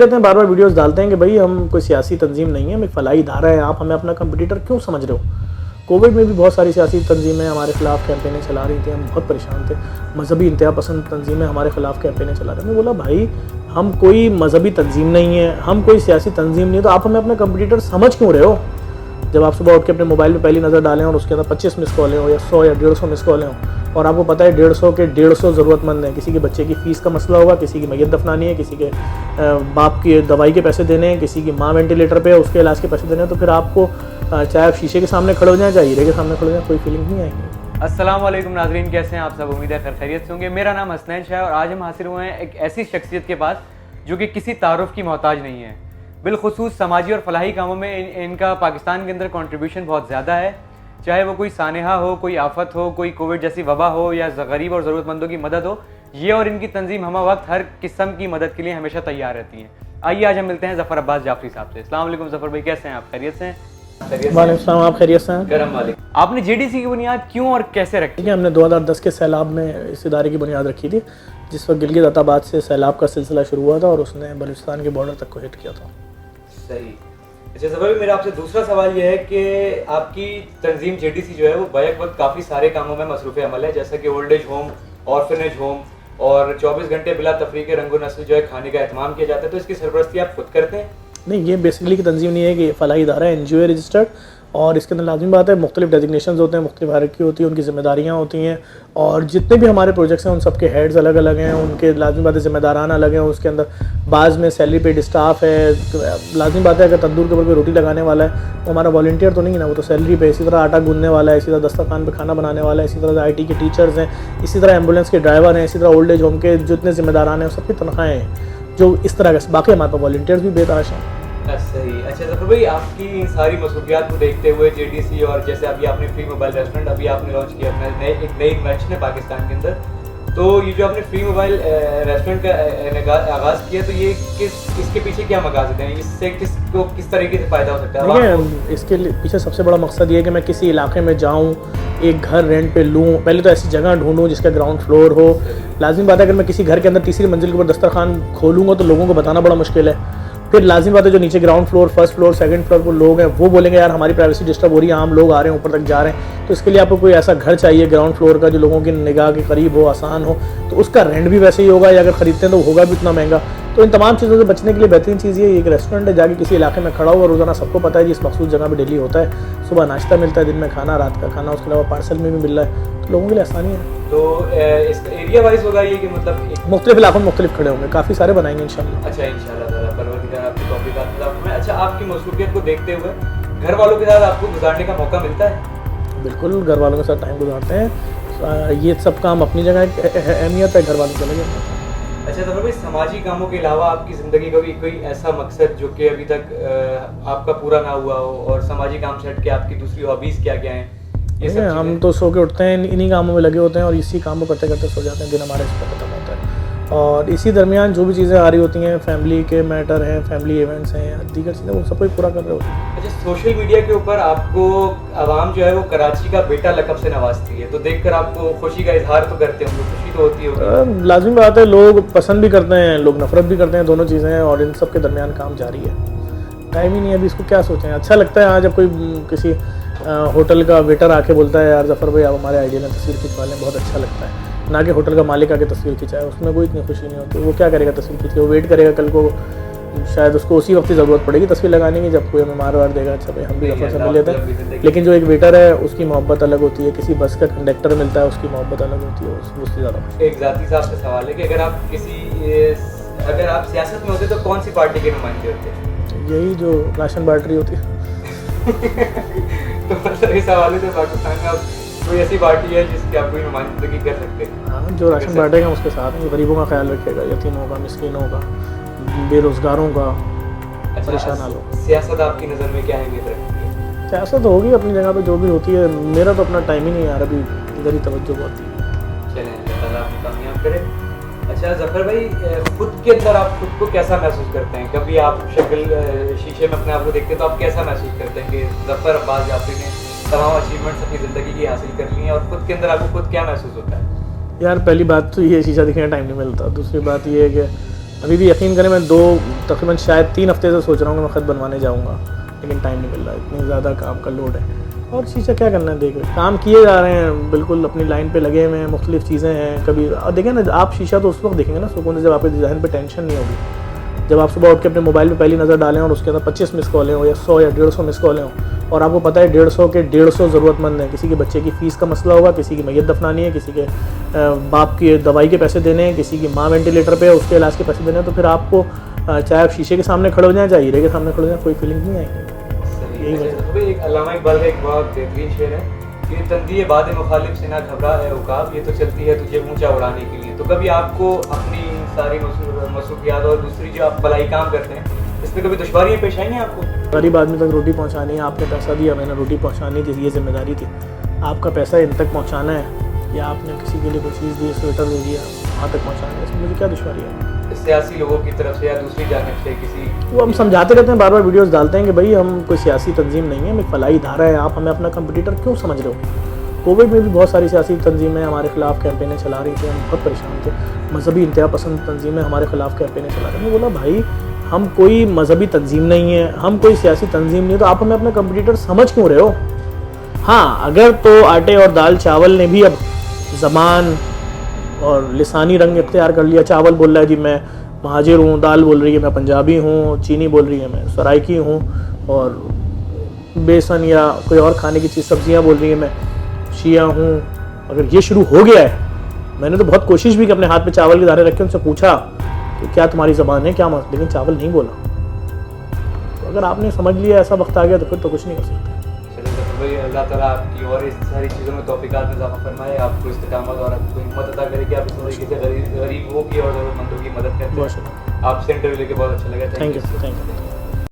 कहते हैं बार बार वीडियोस डालते हैं कि भाई हम कोई सियासी तंजीम नहीं है, हम एक फलाही इदारा है, आप हमें अपना कंपटीटर क्यों समझ रहे हो। कोविड में भी बहुत सारी सियासी तंजीमें हमारे खिलाफ कैंपेनें चला रही थी, हम बहुत परेशान थे। मजहबी इंतहा पसंद तंजीमें हमारे खिलाफ कैंपेनें चला रही थी। मैं बोला भाई हम कोई मजहबी तंजीम नहीं है, हम कोई सियासी तंजीम नहीं है, तो आप हमें अपना कंपटीटर समझ क्यों रहे हो। जब आप सुबह उठ के अपने मोबाइल में पहली नज़र डालें और उसके अंदर 25 मिस कॉलें हो या 100 या 150 मिस कॉलें हो, और आपको पता है 150 के 150 ज़रूरतमंद हैं, किसी के बच्चे की फ़ीस का मसला होगा, किसी की मैयत दफनानी है, किसी के बाप की दवाई के पैसे देने हैं, किसी की माँ वेंटिलेटर पे है उसके इलाज के पैसे देने हैं, तो फिर आपको चाहे आप शीशे के सामने खड़े हो जाएँ चाहे हीरे के सामने खड़े हो जाएँ, कोई फीलिंग नहीं आएगी। अस्सलाम वालेकुम नाजरीन, कैसे हैं आप सब। उम्मीद है खैरियत से होंगे। मेरा नाम हसनैन शाह है और आज हम हासिल हुए हैं एक ऐसी शख्सियत के पास जो कि किसी तारुफ की मोहताज नहीं है। बिलखुसूस समाजी और फलाही कामों में इनका पाकिस्तान के अंदर कंट्रीब्यूशन बहुत ज़्यादा है। चाहे वो कोई सानेहा हो, कोई आफत हो, कोई कोविड जैसी वबा हो या गरीब और ज़रूरतमंदों की मदद हो, ये और इनकी तंजीम हम वक्त हर किस्म की मदद के लिए हमेशा तैयार रहती हैं। आइए आज हम मिलते हैं ज़फ़र अब्बास जाफरी साहब से। अस्सलाम वालेकुम ज़फ़र भाई, कैसे हैं आप? खैरियत से हैं? वालेकुम, आप खैरियत से हैं? करम वाले। आपने जेडीसी की बुनियाद क्यों और कैसे रखी? ठीक है, हमने 2010 के सैलाब में इस इदारे की बुनियाद रखी थी, जिस वक्त गिलगित अताबाद से सैलाब का सिलसिला शुरू हुआ था और उसने बलूचिस्तान के बॉर्डर तक को हिट किया था। सही। अच्छा ज़फ़र भाई, मेरा आपसे दूसरा सवाल ये है कि आपकी तंजीम जेडीसी जो है वो बैक वक्त काफ़ी सारे कामों में मसरूफ़ अमल है, जैसा कि old age home, orphanage home और 24 घंटे बिला तफरीक रंगो नस्ल जो है खाने का एहतमाम किया जाता है, तो इसकी सरपरस्ती आप खुद करते हैं? नहीं, ये बेसिकली की तंजीम नहीं है कि फलाही इदारा है, NGO है रजिस्टर्ड, और इसके अंदर लाजमी बात है मुख्तलिफ डेजिग्नेशन होते हैं, मुख्तलिफ हायरार्की होती है, उनकी जिम्मेदारियाँ होती हैं, और जितने भी हमारे प्रोजेक्ट्स हैं उन सब के हेड्स अलग अलग हैं, उनके लाजमी बात है जिम्मेदारान अलग हैं। उसके अंदर बाज़ में सैलरी पेड स्टाफ है। लाजमी बात है अगर तंदूर के ऊपर कोई रोटी लगाने वाला है वो हमारा वॉलंटियर तो नहीं है ना, वो तो सैलरी पे। इसी तरह आटा गूंदने वाला है, इसी तरह दस्तरखान पे खाना बनाने वाला है, इसी तरह IT के टीचर्स हैं, इसी तरह एम्बुलेंस के ड्राइवर हैं, इसी तरह ओल्ड एज होम के जितने जिम्मेदारान हैं सबकी तनख्वाहें हैं जो इस तरह के। बाकी हमारे पास वॉलंटियर्स भी बेतहाशा हैं। सही। अच्छा ज़फ़र भाई, आपकी इन सारी मसरूफियात को देखते हुए जेडीसी और जैसे अभी आपने फ्री मोबाइल रेस्टोरेंट अभी आपने लॉन्च किया अपना एक नई इन्वेंशन है पाकिस्तान के अंदर, तो ये जो आपने फ्री मोबाइल रेस्टोरेंट का आगाज़ किया, तो ये इसके पीछे क्या मकासद हैं? इससे किस तरीके से फ़ायदा हो सकता है? देखिए, इसके पीछे सबसे बड़ा मकसद ये है कि मैं किसी इलाके में जाऊँ, एक घर रेंट पे लूँ, पहले तो ऐसी जगह ढूंढूँ जिसका ग्राउंड फ्लोर हो। लाजिम बात है अगर मैं किसी घर के अंदर तीसरी मंजिल के ऊपर दस्तरखान खोलूँगा तो लोगों को बताना बड़ा मुश्किल है। फिर लाजिम बात है जो नीचे ground floor, first floor, second floor पर लोग हैं वो बोलेंगे यार हमारी प्राइवेसी डिस्टर्ब हो रही है, आम लोग आ रहे हैं ऊपर तक जा रहे हैं। तो इसके लिए आपको कोई ऐसा घर चाहिए ग्राउंड फ्लोर का जो लोगों की निगाह के करीब हो, आसान हो, तो उसका रेंट भी वैसे ही होगा, या अगर ख़रीदते हैं तो होगा भी इतना महंगा। तो इन तमाम चीज़ों से बचने के लिए बेहतरीन चीज़ ये एक रेस्टोरेंट है, जाके किसी इलाके में खड़ा हो और रोज़ाना सबको पता है कि इस मखसूस जगह पर डेली होता है, सुबह नाश्ता मिलता है, दिन में खाना, रात का खाना, उसके अलावा पार्सल में भी मिल रहा है, तो लोगों के लिए आसानी है। तो इसका एरिया वाइज होगा ये कि मतलब मुख्तलिफ इलाकों में मुख्तलिफ खड़े होंगे, काफ़ी सारे बनाएंगे इंशाल्लाह। अच्छा, इंशाल्लाह परवरदिगार आपकी तौफीक अता। अच्छा, आपकी मसरूफियत को देखते हुए घर वालों के साथ आपको गुजारने का मौका मिलता है? बिल्कुल, घर वालों के साथ टाइम गुजारते हैं। ये सब काम अपनी जगह अहमियत है, घर वालों के लगे। अच्छा ज़फ़र भाई, समाजी कामों के अलावा आपकी ज़िंदगी का भी कोई ऐसा मकसद जो कि अभी तक आपका पूरा ना हुआ हो, और समाजी काम से हट के आपकी दूसरी हॉबीज़ क्या क्या हैं? ये सब हम तो सो के उठते हैं, इन्हीं कामों में लगे होते हैं और इसी काम को करते करते सो जाते हैं, दिन हमारे इस पर खत्म होता है। और इसी दरमियान जो भी चीज़ें आ रही होती हैं, फैमिली के मैटर हैं, फैमिली इवेंट्स हैं, दीगर चीज़ें, उन सबको पूरा कर रहे होते हैं। अच्छा, सोशल मीडिया के ऊपर आपको आवाम जो है वो कराची का बेटा लक़ब से नवाजती है, तो देखकर आपको खुशी का इजहार तो करते होंगे, खुशी तो होती होगी? लाजिमी बात है, लोग पसंद भी करते हैं, लोग नफरत भी करते हैं, दोनों चीज़ें हैं, और इन सब के दरमियान काम जारी है। टाइम ही नहीं है अभी, इसको क्या सोचें। अच्छा लगता है आज जब कोई किसी होटल का वेटर आके बोलता है यार ज़फ़र भाई आप हमारे आइडिया में तस्वीर खिंचवा लें, बहुत अच्छा लगता है, ना कि होटल का मालिक आके तस्वीर खिंचाए, उसमें कोई इतनी खुशी नहीं होती। वो क्या करेगा तस्वीर खींच के, वो वेट करेगा कल को, शायद उसको उसी वक्त ज़रूरत पड़ेगी तस्वीर लगाने की जब कोई हमें मार वार देगा, अच्छा भाई हम भी ज़फ़र से मिल लेते हैं। लेकिन जो एक वेटर है उसकी मोहब्बत अलग होती है, किसी बस का कंडक्टर मिलता है उसकी मोहब्बत अलग होती है, उससे ज़्यादा। एक ज़ाती साहब से सवाल है कि अगर आप सियासत में होते तो कौन सी पार्टी के नुमाइंदे होते? यही जो राशन बांट रही होती है। तो मतलब इस हवाले से पाकिस्तान में अब कोई ऐसी पार्टी है जिसकी आप कोई नुमाइंदगी कर सकते हैं? हाँ, जो राशन बांटेगा उसके साथ में गरीबों का ख्याल रखेगा, यतीमों का, मिस्किनों का, बेरोज़गारों का, परेशान लोग। सियासत आपकी नज़र में क्या अहमियत रखती है? सियासत होगी अपनी जगह पे जो भी होती है, मेरा तो अपना टाइम ही नहीं यार, अभी इधर ही तवज्जो होती है। चलें, अल्लाह ताला आपको कामयाब करे। अच्छा ज़फ़र भाई, खुद के अंदर आप खुद को कैसा महसूस करते हैं? कभी आप शीशे में अपने आप को देखते हैं तो आप कैसा महसूस करते हैं कि ज़फ़र अब्बास जाफरी ने तमाम अचीवमेंट्स अपनी ज़िंदगी की हासिल कर ली हैं, और खुद के अंदर आपको खुद क्या महसूस होता है? यार पहली बात तो ये शीशा दिखने का टाइम नहीं मिलता, दूसरी बात ये है कि अभी भी यकीन करें मैं तकरीबन शायद 3 हफ्ते से सोच रहा हूँ कि मैं ख़त बनवाने जाऊँगा, लेकिन टाइम नहीं मिल रहा, इतनी ज़्यादा काम का लोड है। और शीशा क्या करना है, देख काम किए जा रहे हैं, बिल्कुल अपनी लाइन पे लगे हुए हैं, मुख्तलिफ चीज़ें हैं। कभी देखें ना, आप शीशा तो उस वक्त देखेंगे ना सुकून से जब आपके डिज़ाइन पे टेंशन नहीं होगी। जब आप सुबह उठ के अपने मोबाइल पे पहली नज़र डालें और उसके अंदर 25 मिस कॉलें हो या 100 या 150 मिस कॉलें हों, और आपको पता है 150 के 150 ज़रूरतमंद हैं। किसी के बच्चे की फ़ीस का मसला होगा, किसी की मैयत दफनानी है, किसी के बाप की दवाई के पैसे देने हैं, किसी की माँ वेंटिलेटर पे है उसके इलाज के पैसे देने हैं। तो फिर आपको चाहे आप शीशे के सामने खड़े हो जाएँ, चाहे हीरे के सामने खड़े हो जाएँ, कोई फीलिंग नहीं आएगी। यही वजह तो भाई एक अल्लामा इकबाल का एक बहुत बेहतरीन शेर है कि तंदीए बाद मुखालिफ से ना घबरा है उकाब, ये तो चलती है तुझे ऊंचा उड़ाने के लिए। तो कभी आपको अपनी सारी मसरूफियात और दूसरी जो आप भलाई काम करते हैं, इसमें कभी दुश्वारियाँ पेश आई हैं आपको? गरीब आदमी तक रोटी पहुंचानी है, आपने पैसा दिया, मैंने रोटी पहुंचानी थी, ये जिम्मेदारी थी। आपका पैसा इन तक पहुंचाना है या आपने किसी के लिए कोई चीज़ दी, स्वेटर दे दिया, वहाँ तक पहुंचाना है, इसमें मुझे क्या दुश्वारी है? सियासी लोगों की तरफ से या दूसरी जानिब से किसी वो हम समझाते रहते हैं, बार बार वीडियोस डालते हैं कि भाई हम कोई सियासी तंजीम नहीं है, हम एक फलाही धारा है, आप हमें अपना कंपटीटर क्यों समझ रहे हो? कोविड में भी बहुत सारी सियासी तंजीमें हमारे खिलाफ कैंपेनें चला रही थी, हम बहुत परेशान थे। मजहबी इंतहा पसंद तंजीमें हमारे खिलाफ कैंपेनें चला रही थी। मैं बोला भाई हम कोई मजहबी तंजीम नहीं है, हम कोई सियासी तंजीम नहीं है, तो आप हमें अपना कंपटीटर समझ क्यों रहे हो? हाँ, अगर तो आटे और दाल चावल ने भी अब ज़बान और लिसानी रंग इख्तियार कर लिया, चावल बोल रहा है जी मैं महाजिर हूँ, दाल बोल रही है मैं पंजाबी हूँ, चीनी बोल रही है मैं सराइकी हूँ, और बेसन या कोई और खाने की चीज़ सब्जियाँ बोल रही है मैं शिया हूँ। अगर ये शुरू हो गया है, मैंने तो बहुत कोशिश भी कि अपने हाथ पे चावल के दाने रखे उनसे पूछा कि क्या तुम्हारी ज़बान है, क्या मत, लेकिन चावल नहीं बोला। तो अगर आपने समझ लिया ऐसा वक्त आ गया तो फिर तो कुछ नहीं कर सकते। भाई अल्लाह ताला आपकी और इस सारी चीज़ों में तौफीकात में इजाफा फरमाए, आपको इस्तिकामत और आपको हिम्मत अता करे कि आप इस तरीके से गरीबों की और ज़रूरतमंदों की मदद करते हैं। आपसे इंटरव्यू लेके बहुत अच्छा लगा। Thank you.